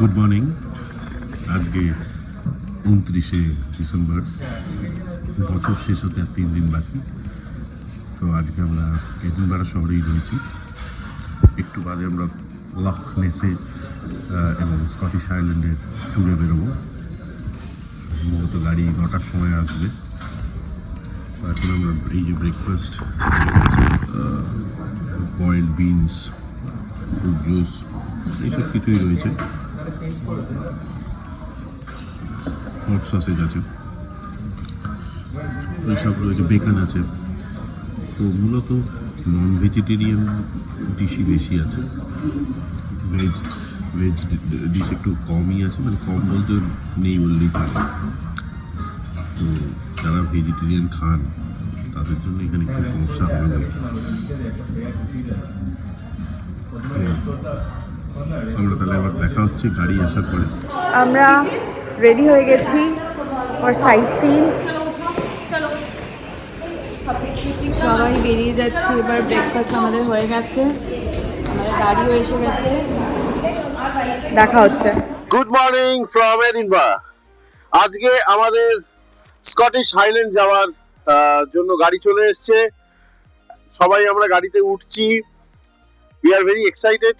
Good morning. আজকে 29শে December, বছর শেষ হতে আর 3 দিন বাকি। তো আজকে আমরা এডিনবরা শহরেই রয়েছি। একটু বাদে আমরা লখ নেসে এবং স্কটিশ আইল্যান্ডের ট্যুরে বেরোবো। সম্ভবত গাড়ি 9টার সময় আসবে। তো এখন আমরা এই যে breakfast, boiled beans, fruit juice, এইসব কিছুই রয়েছে। হট সসেজ আছে, এইসব রয়েছে, বেকন আছে। তো মূলত নন ভেজিটেরিয়ান ডিশই বেশি আছে, ভেজ ডিশ একটু কমই আছে, মানে কম বলতে নেই বললেই চলে। তো যারা ভেজিটেরিয়ান খান তাদের জন্য এখানে একটু সমস্যা হবে। আমরা তাহলে আবার দেখা হচ্ছে গাড়ি আসার পরে। আমরা রেডি হয়ে গেছি ফর সাইট সিনস। সবাই বেরিয়ে যাচ্ছি এবার। ব্রেকফাস্ট আমাদের হয়ে গেছে, আমাদের গাড়িও এসে গেছে, দেখা হচ্ছে। Good morning from Edinburgh. আজকে আমাদের স্কটিশ হাইল্যান্ড যাওয়ার জন্য গাড়ি চলে এসেছে। সবাই আমরা গাড়িতে উঠছি। We are very excited.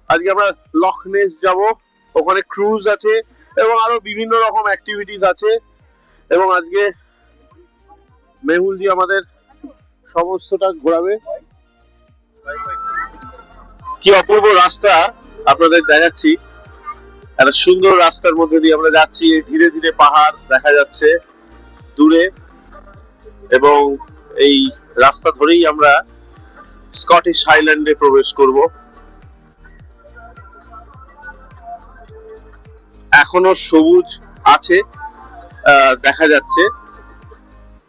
আজকে আমরা লখ নেস যাব, ওখানে ক্রুজ আছে এবং আরো বিভিন্ন রকম অ্যাক্টিভিটিস আছে। এবং আজকে মেহুলজি আমাদের সমস্তটা ঘোরাবে। কি অপূর্ব রাস্তা আপনাদের দেখাচ্ছি। একটা সুন্দর রাস্তার মধ্যে দিয়ে আমরা যাচ্ছি, ধীরে ধীরে পাহাড় দেখা যাচ্ছে দূরে, এবং এই রাস্তা ধরেই আমরা স্কটিশ হাইল্যান্ডে প্রবেশ করব। এখনো সবুজ আছে দেখা যাচ্ছে,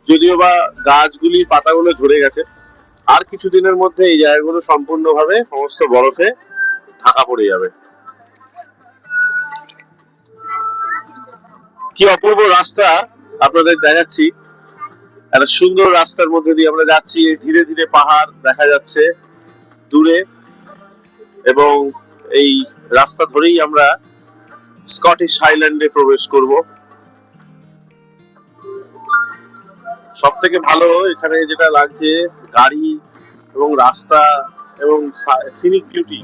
যদিও বা গাছগুলির পাতাগুলো ঝরে গেছে। আর কিছুদিনের মধ্যে এই জায়গাগুলো সম্পূর্ণভাবে সমস্ত বরফে ঢাকা পড়ে যাবে। কি অপূর্ব রাস্তা আপনাদের দেখাচ্ছি। একটা সুন্দর রাস্তার মধ্যে দিয়ে আমরা যাচ্ছি, ধীরে ধীরে পাহাড় দেখা যাচ্ছে দূরে, এবং এই রাস্তা ধরেই আমরা স্কটিশ হাইল্যান্ডে প্রবেশ করব। সব থেকে ভালো এখানে যেটা লাগছে, গাড়ি এবং রাস্তা এবং সিনিক বিউটি।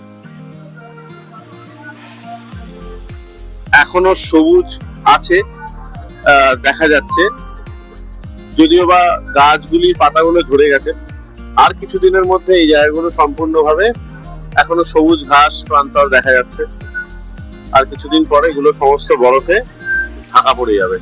এখনো সবুজ আছে দেখা যাচ্ছে, যদিও বা গাছগুলির পাতাগুলো ঝরে গেছে। আর কিছুদিনের মধ্যে এই জায়গাগুলো সম্পূর্ণভাবে এখনো সবুজ ঘাস প্রান্তর দেখা যাচ্ছে। আর কিছুদিন পরে এগুলো সমস্ত বরফে ঢাকা পড়ে যাবে।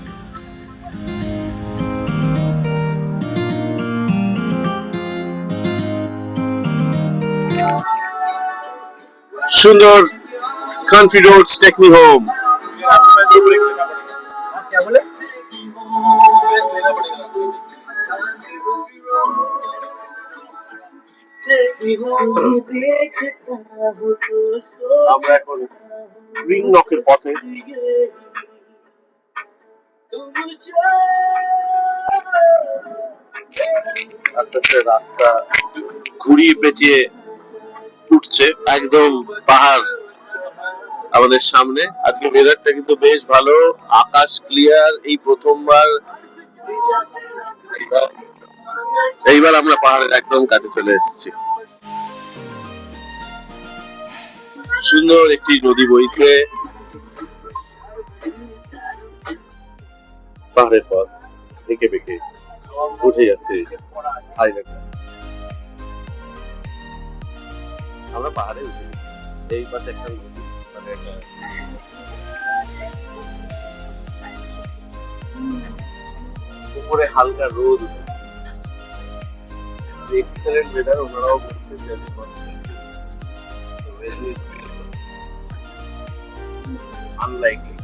সুন্দর country roads take me home. আমরা এখন গ্রিন নকের পথে। আস্তে আস্তে রাস্তা ঘুরিয়ে পেঁচিয়ে উঠছে, একদম পাহাড় আমাদের সামনে। আজকে ওয়েদারটা কিন্তু বেশ ভালো, আকাশ ক্লিয়ার। এই প্রথমবার এইবার আমরা পাহাড়ের একদম কাছে চলে এসেছি। সুন্দর একটি নদী বইছে, পাহাড়ের পথ বেঁকে বেঁকে উঠে যাচ্ছে হাইল্যান্ড। আমরা পাহাড়ে উঠে, এই পাশে একটা নদী, মানে একটা উপরে হালকা রোদ, এক্সেলেন্ট ওয়েদার। ওনারাও বলছে যে আনলাইকলি।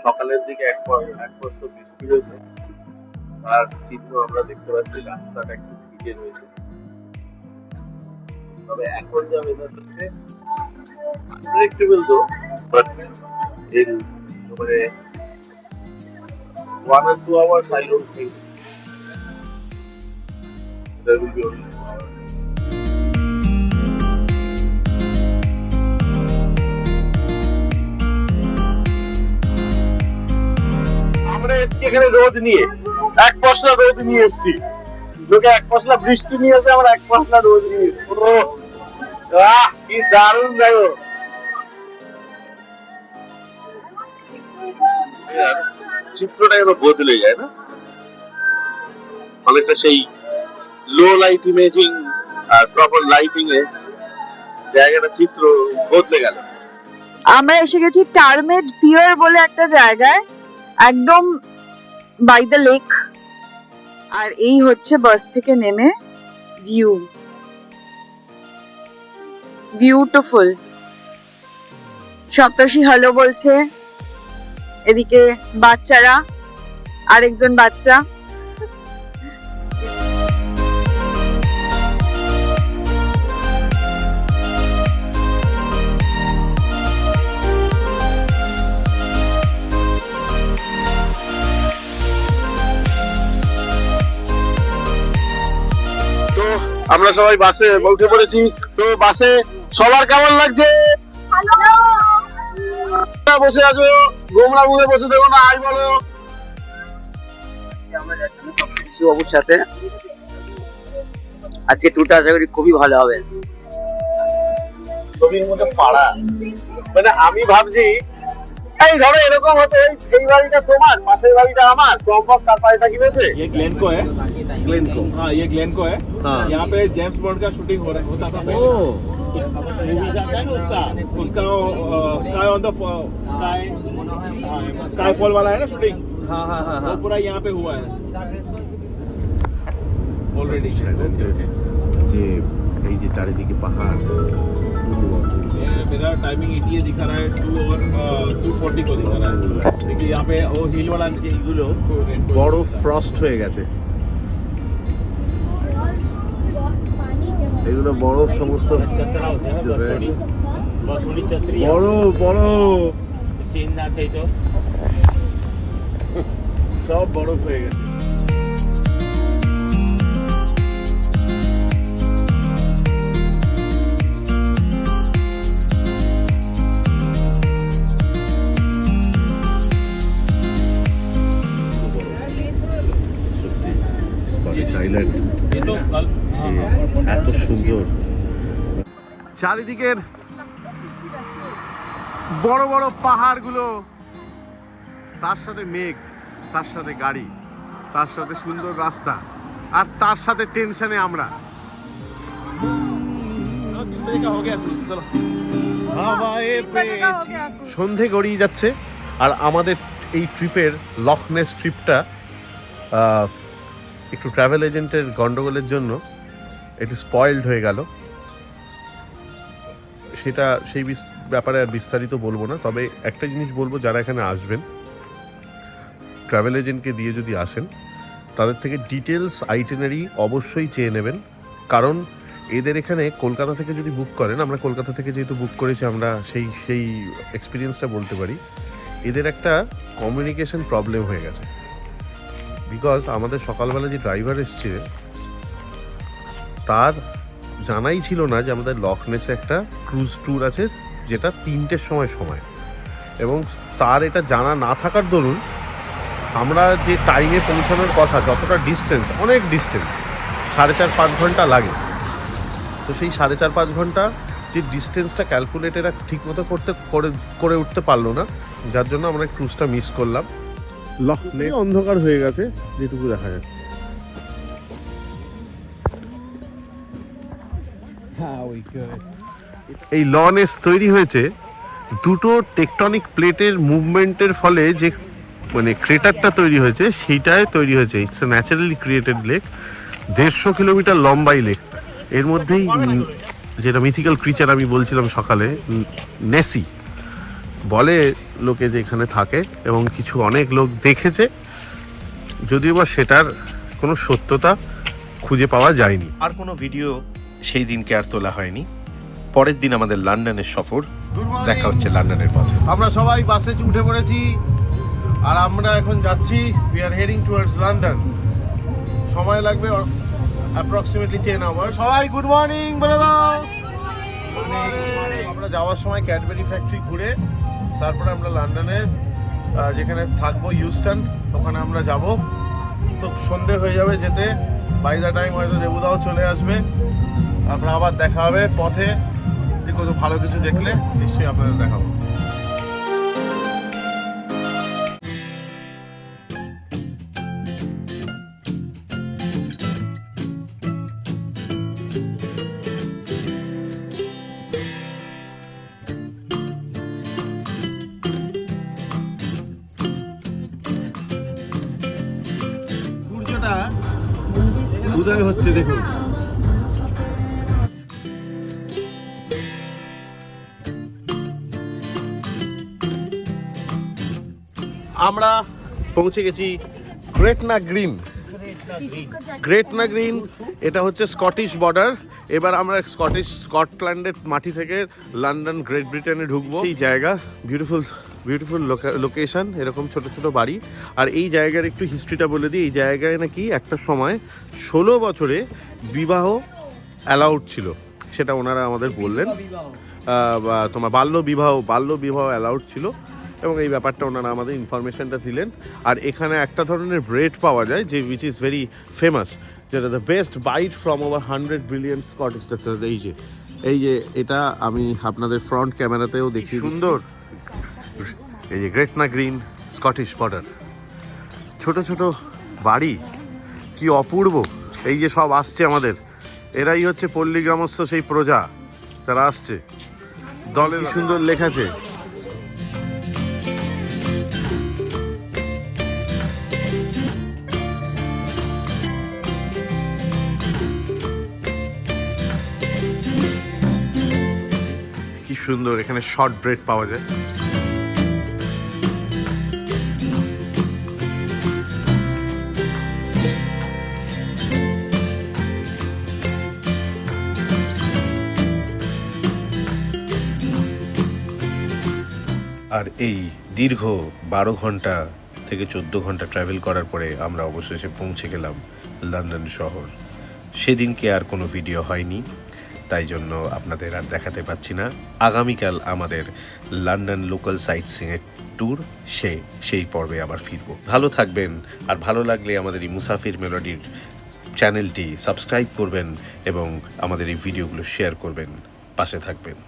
সকালের দিকে এক বস্তা বৃষ্টি হয়েছে, তার চিহ্ন আমরা দেখতে পাচ্ছি। রাস্তাটা একটু ভিজে রয়েছে, তবে এখন যা ওয়েদার হচ্ছে আনপ্রেডিক্টেবল তো, বাট মানে 1 or 2 hours, I don't think there will be only 2 hours. আমরা এসছি এখানে রোদ নিয়ে, এক পশলা রোদ নিয়ে এসছি। লোকে এক পশলা বৃষ্টি নিয়ে এসে আমরা এক পশলা রোদ নিয়ে এসছি। কি দারুণ দেখো, চিত্রটা যেন বদলে যায় না, অনেকটা সেই লো লাইট ইমেজিং আর প্রপার লাইটিং এ জায়গাটা চিত্র বদলে গেল। আমরা এসে গেছি টারমেড পিয়ার বলে একটা জায়গায়, একদম বাই দ্য লেক। আর এই হচ্ছে বাস থেকে নেমে ভিউ, বিউটিফুল। সপ্তর্ষি হ্যালো বলছে, এদিকে বাচ্চারা, আরেকজন বাচ্চা। আমরা সবাই বাসে উঠে পড়েছি। তো বাসে সবার কেমন লাগছে? বসে আছো, গোমরা মুখে বসে দেখো না, আই বলো। বাবুর সাথে আজকে টুরটা আশা করি খুবই ভালো হবে। ছবির মধ্যে পাড়া, মানে আমি ভাবছি এই ধরো এরকম হতো, এই বাড়িটা তোমার, পাশের বাড়িটা আমার, সম্ভব তার বাড়িটা কিনেছে। ये ग्लेनको है। গ্লেনকো। हाँ, ये ग्लेनको है। हाँ। यहाँ पे जेम्स बॉन्ड का शूटिंग होता था पहले। मूवीज आता है ना उसका sky on the sky fall वाला है ना शूटिंग। हाँ हाँ हाँ वो पूरा यहाँ पे हुआ है ऑलरेडी। যে এই যে চারিদিকে পাহাড়, मेरा टाइमिंग ये दिखा रहा है 2 और 2:40 को दिखा रहा है, लेकिन यहाँ पे वो हिल वाला যেগুলো বড় ফ্রস্ট হয়ে গেছে, এগুলো বড় সমস্ত चचरा होता है बस थोड़ी चचरी বড় বড় चेन ना थे तो সব বরফ হয়ে গেছে। আইল্যান্ড ये तो कल এত সুন্দর, চারিদিকের বড় বড় পাহাড়গুলো, তার সাথে মেঘ, তার সাথে গাড়ি, তার সাথে সুন্দর রাস্তা, আর তার সাথে টেনশনে আমরা। हो गया चलो সন্ধে গড়িয়ে যাচ্ছে, আর আমাদের এই ট্রিপের লখনেস ট্রিপটা একটু ট্রাভেল এজেন্টের গন্ডগোলের জন্য একটু স্পয়েলড হয়ে গেল। সেটা সেই ব্যাপারে আর বিস্তারিত বলবো না, তবে একটা জিনিস বলবো, যারা এখানে আসবেন ট্রাভেল এজেন্টকে দিয়ে যদি আসেন, তাদের থেকে ডিটেলস আইটিনারি অবশ্যই চেয়ে নেবেন। কারণ এদের এখানে কলকাতা থেকে যদি বুক করেন, আমরা কলকাতা থেকে যেহেতু বুক করেছি, আমরা সেই এক্সপিরিয়েন্সটা বলতে পারি, এদের একটা কমিউনিকেশন প্রবলেম হয়ে গেছে। বিকজ আমাদের সকালবেলা যে ড্রাইভার এসছে, তার জানাই ছিল না যে আমাদের লখনেসে একটা ক্রুজ ট্যুর আছে, যেটা 3টের সময়, এবং তার এটা জানা না থাকার দরুন আমরা যে টাইমে পৌঁছানোর কথা, যতটা ডিস্টেন্স, অনেক ডিস্টেন্স, 4.5-5 ঘন্টা লাগে। তো সেই 4.5-5 ঘন্টা যে ডিস্টেন্সটা ক্যালকুলেট এরা ঠিকমতো করে উঠতে পারলো না, যার জন্য আমরা ক্রুজটা মিস করলাম। লখনেস অন্ধকার হয়ে গেছে যেটুকু দেখা যাচ্ছে। এই লনেস তৈরি হয়েছে দুটো টেকটনিক প্লেটের মুভমেন্টের ফলে, যে মানে ক্রেটারটা তৈরি হয়েছে সেইটাই তৈরি হয়েছে। It's a naturally created lake, 150 kilometre লম্বা এই লেকটা। এর মধ্যেই যেটা মিথিক্যাল ক্রিচার আমি বলছিলাম সকালে, নেসি বলে লোকে যে এখানে থাকে, এবং কিছু অনেক লোক দেখেছে, যদিও বা সেটার কোনো সত্যতা খুঁজে পাওয়া যায়নি। আর কোনো ভিডিও সেই দিনকে আর তোলা হয়নি। পরের দিন আমাদের লন্ডনের সফর, দেখা হচ্ছে লন্ডনের পথে। আমরা সবাই বাসে উঠে পড়েছি, আর আমরা এখন যাচ্ছি, we are heading towards London. সময় লাগবে অ্যাপ্রক্সিমেটলি 10 আওয়ার। সবাই গুড মর্নিং বলে দাও। আমরা যাওয়ার সময় ক্যাডবেরি ফ্যাক্টরি ঘুরে তারপরে আমরা লন্ডনের যেখানে থাকবো ইউস্টন, ওখানে আমরা যাব। তো সন্ধে হয়ে যাবে যেতে, বাই দ্য টাইম হয়তো দেবুদাও চলে আসবে। আপনার আবার দেখা হবে পথে, যে কত ভালো কিছু দেখলে নিশ্চয়ই আপনাদের দেখাবো। সূর্যটা উদয় হচ্ছে দেখুন। আমরা পৌঁছে গেছি গ্রেটনা গ্রিন। গ্রেটনা গ্রিন এটা হচ্ছে স্কটিশ বর্ডার। এবার আমরা স্কটল্যান্ডের মাটি থেকে লন্ডন গ্রেট ব্রিটেনে ঢুকবো। এই জায়গা বিউটিফুল লোকেশন, এরকম ছোট ছোট বাড়ি। আর এই জায়গার একটু হিস্ট্রিটা বলে দিই। এই জায়গায় নাকি একটা সময় 16 বছরে বিবাহ অ্যালাউড ছিল, সেটা ওনারা আমাদের বললেন। তোমার বাল্য বিবাহ অ্যালাউড ছিল, এবং এই ব্যাপারটা ওনারা আমাদের ইনফরমেশনটা দিলেন। আর এখানে একটা ধরনের ব্রেড পাওয়া যায় যে উইচ ইজ ভেরি ফেমাস, যেটা the best bite from over 100 billion Scottish. এই যে এটা আমি আপনাদের ফ্রন্ট ক্যামেরাতেও দেখি, সুন্দর। এই যে গ্রেটনা গ্রিন স্কটিশ বর্ডার, ছোট ছোট বাড়ি, কি অপূর্ব। এই যে সব আসছে আমাদের, এরাই হচ্ছে পল্লী গ্রামস্থ সেই প্রজা যারা আসছে দলে। সুন্দর লেখাছে। কি সুন্দর, এখানে শর্ট ব্রেড পাওয়া যায়। আর এই দীর্ঘ 12 ঘন্টা থেকে 14 ঘন্টা ট্রাভেল করার পরে আমরা অবশেষে পৌঁছে গেলাম লন্ডন শহর। সেদিনকে আর কোনো ভিডিও হয়নি, তাই জন্য আপনাদের আর দেখাতে পাচ্ছি না। আগামীকাল আমাদের লন্ডন লোকাল সাইট সিংয়ের ট্যুর, সেই পর্বে আবার ফিরবো। ভালো থাকবেন, আর ভালো লাগলে আমাদের এই মুসাফির মেলোডির চ্যানেলটি সাবস্ক্রাইব করবেন এবং আমাদের এই ভিডিওগুলো শেয়ার করবেন, পাশে থাকবেন।